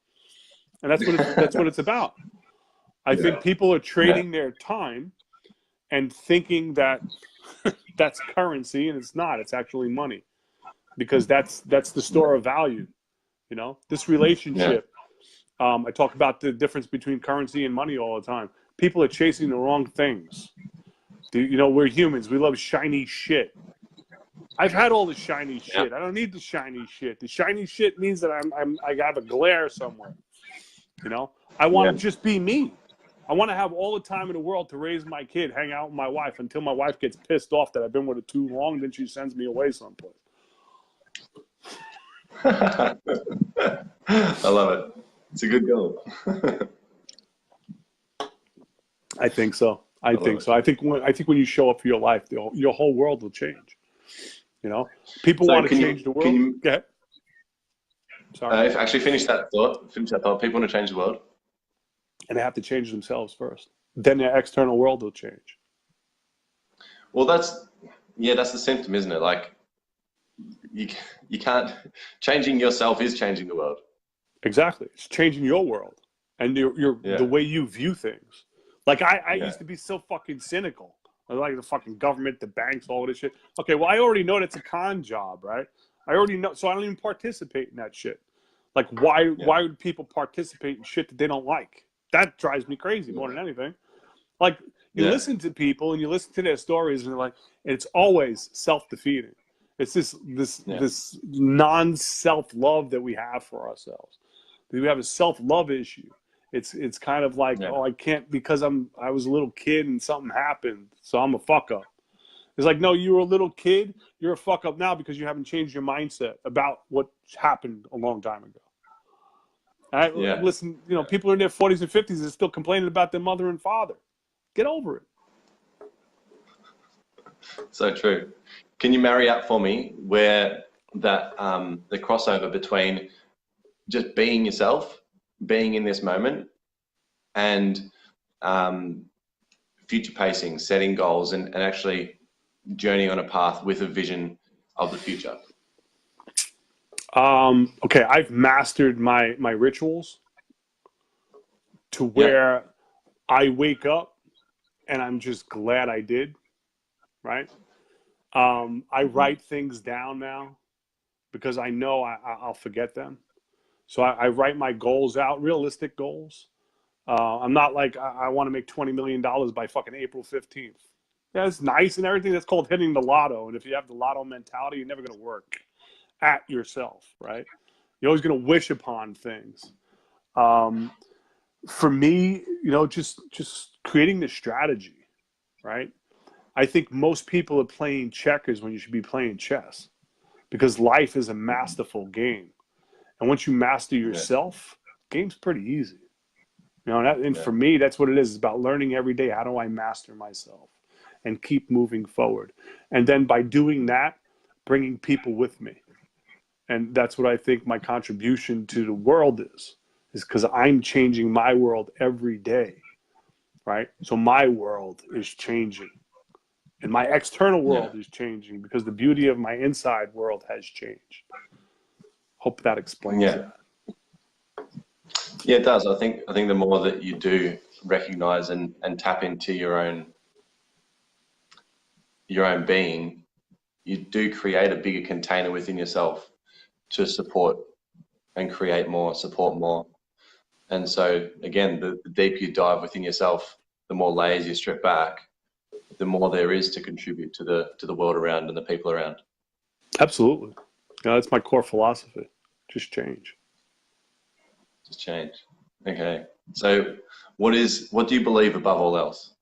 And that's what it's about. I think people are trading their time and thinking that that's currency, and it's not. It's actually money, because that's the store of value. You know, this relationship. I talk about the difference between currency and money all the time. People are chasing the wrong things. You know, we're humans. We love shiny shit. I've had all the shiny shit. I don't need the shiny shit. The shiny shit means that I have a glare somewhere. You know, I want to just be me. I want to have all the time in the world to raise my kid, hang out with my wife until my wife gets pissed off that I've been with her too long. Then she sends me away someplace. I love it. It's a good goal. I think so. I think when you show up for your life, your whole world will change. You know, people want to change the world. Go ahead. Sorry. Actually, finish that thought. People want to change the world, and they have to change themselves first. Then their external world will change. Well, that's the symptom, isn't it? Like, you can't. Changing yourself is changing the world. Exactly, it's changing your world and the way you view things. Like I used to be so fucking cynical. I like the fucking government, the banks, all of this shit. Okay, well, I already know that's a con job, right? I already know, so I don't even participate in that shit. Like, why would people participate in shit that they don't like? That drives me crazy more than anything. Like, you listen to people and you listen to their stories, and like, it's always self-defeating. It's this non-self-love that we have for ourselves. We have a self-love issue. It's kind of like, oh, I can't, because I was a little kid and something happened, so I'm a fuck up. It's like, no, you were a little kid, you're a fuck up now because you haven't changed your mindset about what happened a long time ago. Listen, you know, people in their 40s and 50s are still complaining about their mother and father. Get over it. So true. Can you marry up for me where that the crossover between just being yourself, being in this moment, and future pacing, setting goals, and actually journeying on a path with a vision of the future? Okay, I've mastered my rituals to where I wake up and I'm just glad I did, right? I write things down now because I know I'll forget them. So I write my goals out, realistic goals. I'm not like, I want to make $20 million by fucking April 15th. Yeah, it's nice and everything. That's called hitting the lotto. And if you have the lotto mentality, you're never going to work at yourself, right? You're always going to wish upon things. For me, you know, just creating the strategy, right? I think most people are playing checkers when you should be playing chess, because life is a masterful game. And once you master yourself, game's pretty easy. You know, and for me, that's what it is. It's about learning every day. How do I master myself and keep moving forward? And then by doing that, bringing people with me. And that's what I think my contribution to the world is because I'm changing my world every day, right? So my world is changing. And my external world is changing because the beauty of my inside world has changed. Hope that explains that. Yeah, it does. I think the more that you do recognize and tap into your own being, you do create a bigger container within yourself to support and create more, support more. And so again, the deeper you dive within yourself, the more layers you strip back, the more there is to contribute to the world around and the people around. Absolutely. Yeah, that's my core philosophy. Just change. Just change. Okay. So what do you believe above all else?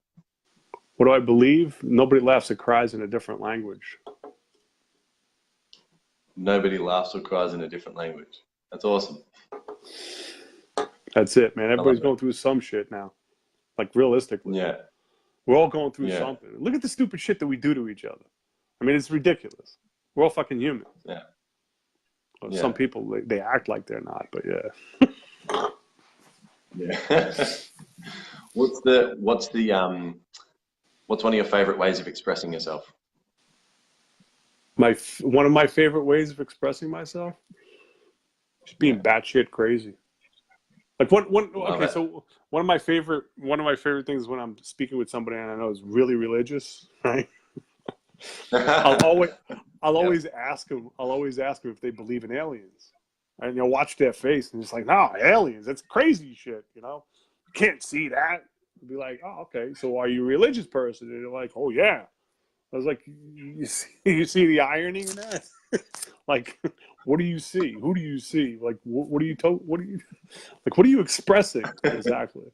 What do I believe? Nobody laughs or cries in a different language. Nobody laughs or cries in a different language. That's awesome. That's it, man. Everybody's going through some shit now. Like, realistically. Yeah. We're all going through something. Look at the stupid shit that we do to each other. I mean, it's ridiculous. We're all fucking humans. Yeah. Well, some people, they act like they're not, but What's one of your favorite ways of expressing yourself? One of my favorite ways of expressing myself, just being batshit crazy. Like so one of my favorite things when I'm speaking with somebody and I know is really religious, right? I'll always ask them if they believe in aliens. And you'll watch their face and it's like, no, aliens, that's crazy shit, you know? You can't see that. I'll be like, oh, okay, so are you a religious person? And they're like, oh yeah. I was like, you see the irony in that? Like, what do you see? Who do you see? Like, what are you expressing exactly?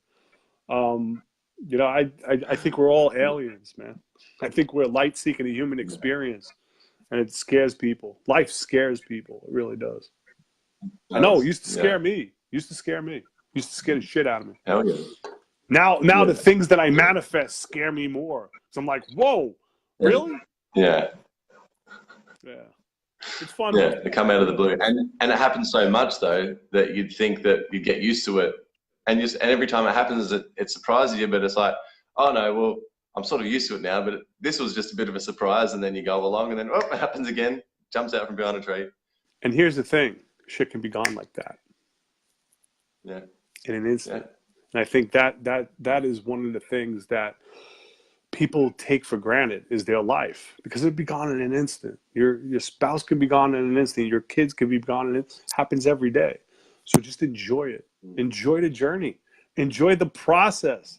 You know, I think we're all aliens, man. I think we're light seeking a human experience, and it scares people. Life scares people. It really does. I know. It used to scare me. Used to scare the shit out of me. Hell yeah. Now the things that I manifest scare me more. So I'm like, whoa, really? Yeah. Yeah. It's fun. Yeah, they come out of the blue, and it happens so much though that you'd think that you get used to it, and every time it happens, it surprises you. But it's like, oh no, well, I'm sort of used to it now. But this was just a bit of a surprise, and then you go along, and then oh, it happens again, jumps out from behind a tree. And here's the thing: shit can be gone like that. Yeah. In an instant. Yeah. And I think that is one of the things that people take for granted is their life, because it'd be gone in an instant. Your spouse could be gone in an instant. Your kids could be gone in an instant. It happens every day. So just enjoy it. Enjoy the journey. Enjoy the process.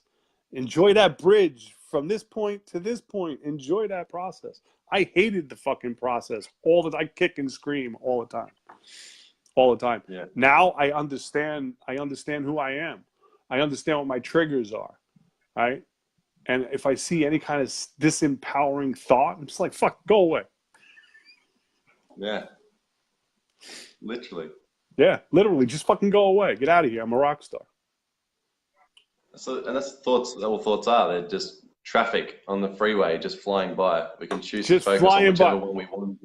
Enjoy that bridge from this point to this point. Enjoy that process. I hated the fucking process I kick and scream all the time. All the time. Yeah. Now I understand who I am. I understand what my triggers are. Right? And if I see any kind of disempowering thought, I'm just like, fuck, go away. Yeah. Literally. Yeah, literally, just fucking go away. Get out of here. I'm a rock star. So, and that's thoughts. All thoughts are. They're just traffic on the freeway, just flying by. We can choose just to focus on whichever one we want.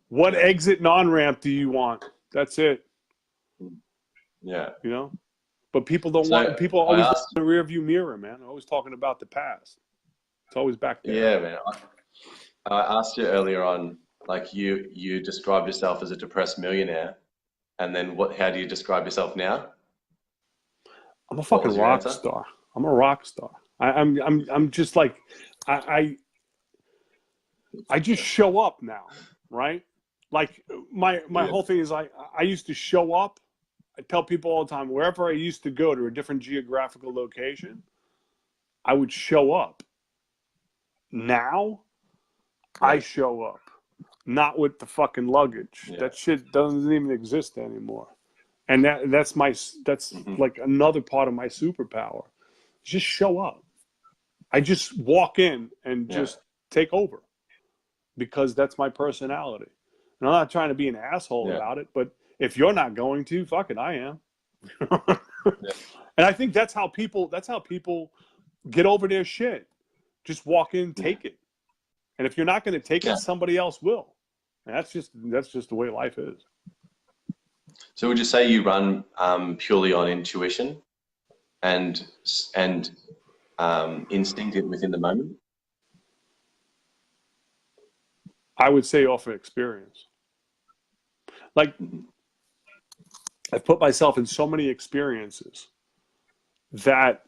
What exit non-ramp do you want? That's it. Yeah. You know? But people don't want. People always look in the rearview mirror, man. They're always talking about the past. It's always back there. Yeah, man. I asked you earlier on, like you described yourself as a depressed millionaire, and then how do you describe yourself now? I'm a fucking rock star. I'm a rock star. I'm just like I just show up now, right? Like my whole thing is I used to show up. I tell people all the time, wherever I used to go to a different geographical location, I would show up. Now, I show up, not with the fucking luggage. Yeah. That shit doesn't even exist anymore. And that's like another part of my superpower. Just show up. I just walk in and just take over, because that's my personality. And I'm not trying to be an asshole about it, but if you're not going to, fuck it, I am. And I think that's how people get over their shit. Just walk in, take it. And if you're not going to take it, somebody else will. And that's just the way life is. So would you say you run purely on intuition and instinct within the moment? I would say off of experience. Like, I've put myself in so many experiences that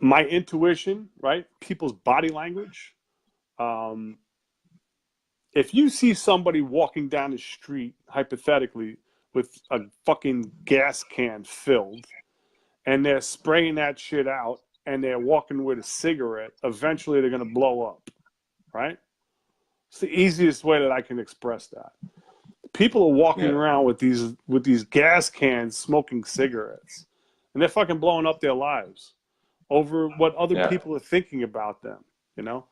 my intuition, right? People's body language. If you see somebody walking down the street, hypothetically, with a fucking gas can filled, and they're spraying that shit out, and they're walking with a cigarette, eventually they're going to blow up, right? It's the easiest way that I can express that. People are walking around with these gas cans, smoking cigarettes, and they're fucking blowing up their lives over what other people are thinking about them. You know,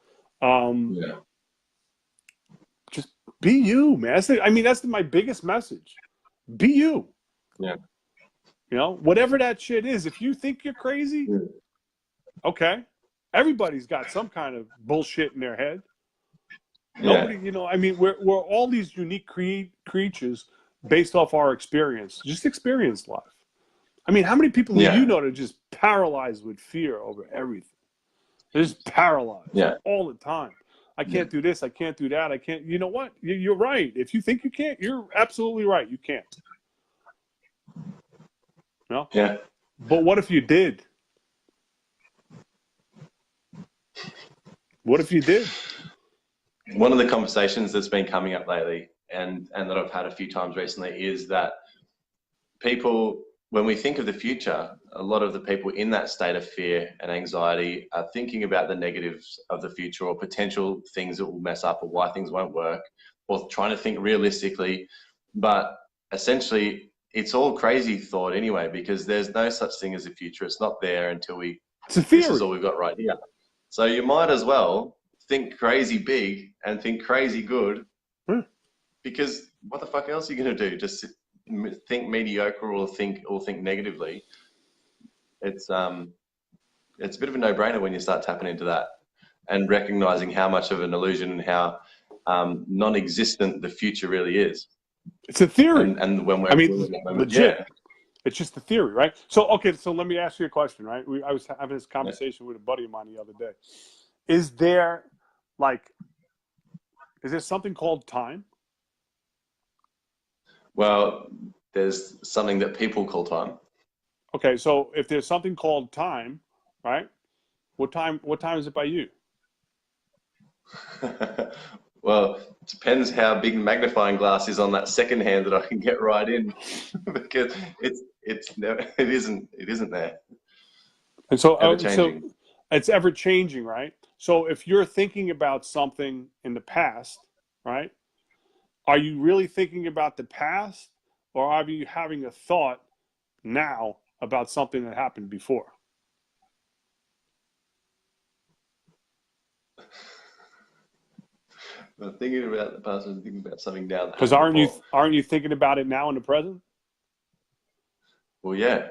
just be you, man. That's my biggest message. Be you. Yeah. You know, whatever that shit is. If you think you're crazy, okay. Everybody's got some kind of bullshit in their head. Nobody, you know, we're all these unique creatures based off our experience. Just experience life. How many people do you know that are just paralyzed with fear over everything? They're just paralyzed all the time. I can't do this, I can't do that, I can't. You know what? You're right. If you think you can't, you're absolutely right. You can't. No? Yeah. But what if you did? What if you did? One of the conversations that's been coming up lately and that I've had a few times recently is that people, when we think of the future, a lot of the people in that state of fear and anxiety are thinking about the negatives of the future or potential things that will mess up or why things won't work, or trying to think realistically. But essentially, it's all crazy thought anyway, because there's no such thing as a future. It's not there until It's a theory. this is all we've got right here. So you might as well think crazy big and think crazy good, because what the fuck else are you going to do? Just think mediocre or think negatively. It's a bit of a no-brainer when you start tapping into that and recognizing how much of an illusion and how non-existent the future really is. It's a theory. And when we're, I mean, legit. Yeah. It's just a theory, right? So, okay, so let me ask you a question, right? I was having this conversation with a buddy of mine the other day. Is there something called time? Well, there's something that people call time. Okay, so if there's something called time, right? What time is it by you? Well, it depends how big the magnifying glass is on that second hand that I can get right in, because it isn't there. And so, Ever-changing. so it's ever changing, right? So if you're thinking about something in the past, right? Are you really thinking about the past, or are you having a thought now about something that happened before? I'm thinking about the past and thinking about something now. Because aren't you thinking about it now in the present? Well, yeah.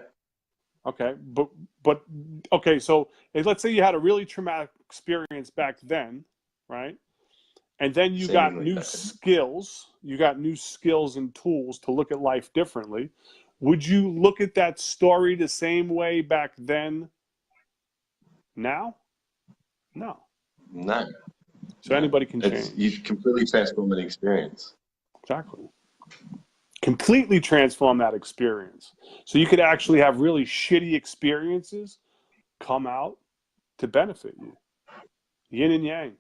Okay, but okay. So let's say you had a really traumatic experience back then, right? And then you got new skills. You got new skills and tools to look at life differently. Would you look at that story the same way back then? Now? No. No. So anybody can change. You completely transform an experience. Exactly. Completely transform that experience. So you could actually have really shitty experiences come out to benefit you. Yin and yang.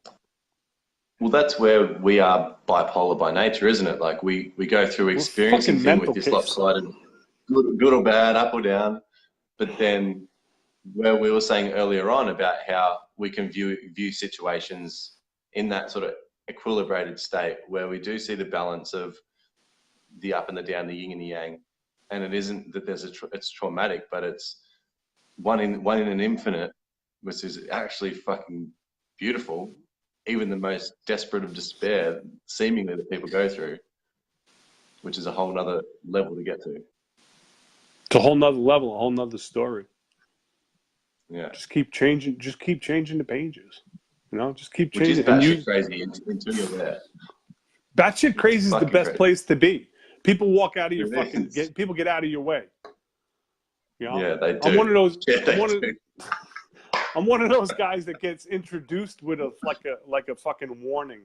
Well, that's where we are bipolar by nature, isn't it? Like we go through experiencing things with this lopsided, good or bad, up or down. But then where we were saying earlier on about how we can view situations in that sort of equilibrated state where we do see the balance of the up and the down, the yin and the yang. And it isn't that it's traumatic, but it's one in an infinite, which is actually fucking beautiful. Even the most desperate of despair, seemingly, that people go through, which is a whole nother level to get to. It's a whole nother level, a whole nother story. Yeah. Just keep changing the pages. You know, just keep changing. Which is batshit crazy until you're there. Batshit crazy is the best place to be. People walk out of your people get out of your way. You know? Yeah, they do. I'm one of those. Yeah, I'm one of those guys that gets introduced with a fucking warning.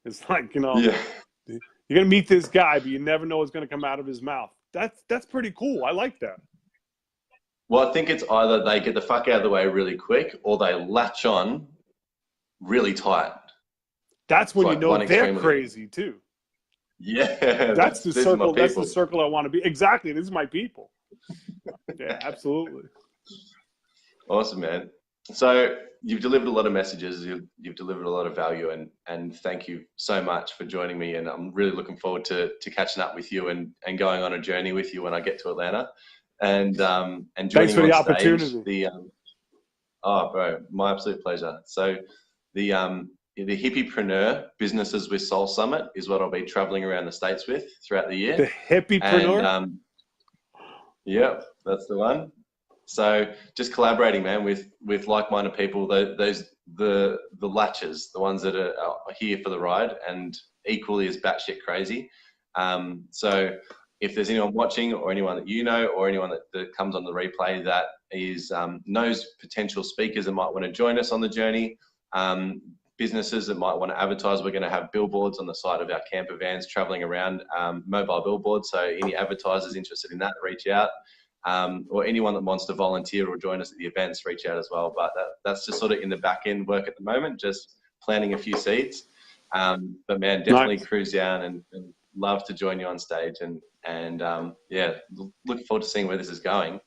It's like, you know, yeah. You're gonna meet this guy, but you never know what's gonna come out of his mouth. That's pretty cool. I like that. Well, I think it's either they get the fuck out of the way really quick, or they latch on really tight. That's when you know they're crazy too. Yeah, that's the circle. That's the circle I want to be. Exactly. This is my people. Yeah, absolutely. Awesome, man. So you've delivered a lot of messages. You've delivered a lot of value, and thank you so much for joining me. And I'm really looking forward to catching up with you and going on a journey with you when I get to Atlanta. And joining thanks for you the on stage. opportunity. Oh, bro, my absolute pleasure. So the Hippiepreneur Businesses with Soul Summit is what I'll be traveling around the States with throughout the year. The Hippiepreneur? And, yeah, that's the one. So just collaborating, man, with like-minded people, the latchers, the ones that are here for the ride and equally as batshit crazy. So if there's anyone watching or anyone that you know or anyone that comes on the replay that is knows potential speakers that might want to join us on the journey, businesses that might want to advertise, we're going to have billboards on the side of our camper vans traveling around, mobile billboards. So any advertisers interested in that, reach out. Or anyone that wants to volunteer or join us at the events, reach out as well. But that's just sort of in the back end work at the moment, just planting a few seeds. But man, definitely Nice. cruise down and love to join you on stage. And yeah, looking forward to seeing where this is going.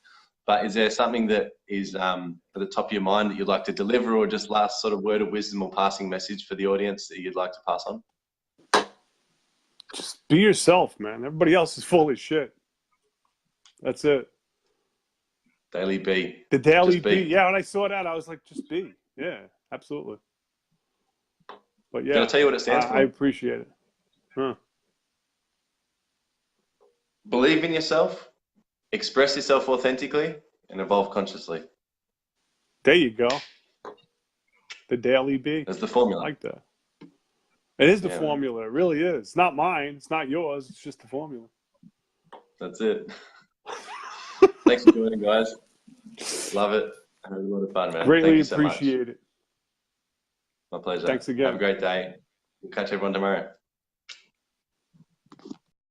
But is there something that is at the top of your mind that you'd like to deliver, or just last sort of word of wisdom or passing message for the audience that you'd like to pass on? Just be yourself, man. Everybody else is full of shit. That's it. Daily be. The daily Just be. Yeah, when I saw that, I was like, just be. Yeah, absolutely. But yeah, Can I tell you what it stands for? I appreciate it. Huh. Believe in yourself, express yourself authentically, and evolve consciously. There you go. The daily be. That's the formula. I like that. It is the Yeah, formula. It really is. It's not mine. It's not yours. It's just the formula. That's it. Thanks for joining, guys. Love it. I had a lot of fun, man. Greatly Thank you so much. appreciate it. My pleasure. Thanks again. Have a great day. We'll catch everyone tomorrow.